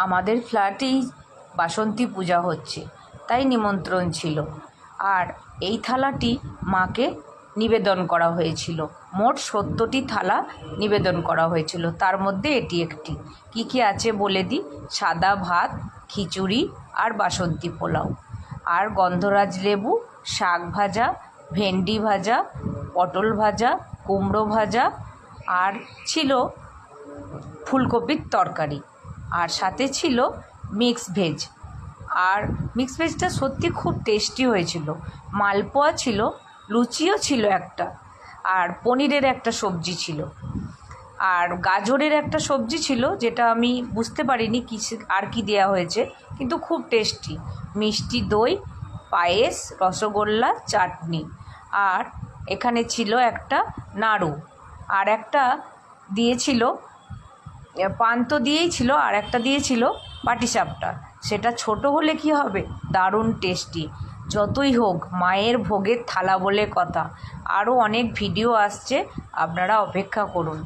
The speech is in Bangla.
আমাদের ফ্ল্যাটেই বাসন্তী পূজা হচ্ছে, তাই নিমন্ত্রণ ছিল। আর এই থালাটি মাকে নিবেদন করা হয়েছিল। মোট 70টি থালা নিবেদন করা হয়েছিল, তার মধ্যে এটি একটি। কী কী আছে বলে দিই। সাদা ভাত, খিচুড়ি আর বাসন্তী পোলাও, আর গন্ধরাজ লেবু, শাক ভাজা, ভেন্ডি ভাজা, পটল ভাজা, কুমড়ো ভাজা, আর ছিল ফুলকপির তরকারি, আর সাথে ছিল মিক্স ভেজ। আর মিক্স ভেজটা সত্যি খুব টেস্টি হয়েছিল। মালপোয়া ছিল, লুচিও ছিল একটা, আর পনিরের একটা সবজি ছিল, আর গাজরের একটা সবজি ছিল, যেটা আমি বুঝতে পারিনি আর কি দেওয়া হয়েছে, কিন্তু খুব টেস্টি। মিষ্টি দই, পায়েস, রসগোল্লা, চাটনি, আর এখানে ছিল একটা নাড়ু, আর একটা দিয়েছিল পান তো দিয়েই ছিল, আর একটা দিয়েছিল পাটিসাপটা। সেটা ছোট হলে কি হবে, দারুণ টেস্টি। যতই হোক, মায়ের ভোগের থালা বলে কথা। আরও অনেক ভিডিও আসছে, আপনারা অপেক্ষা করুন।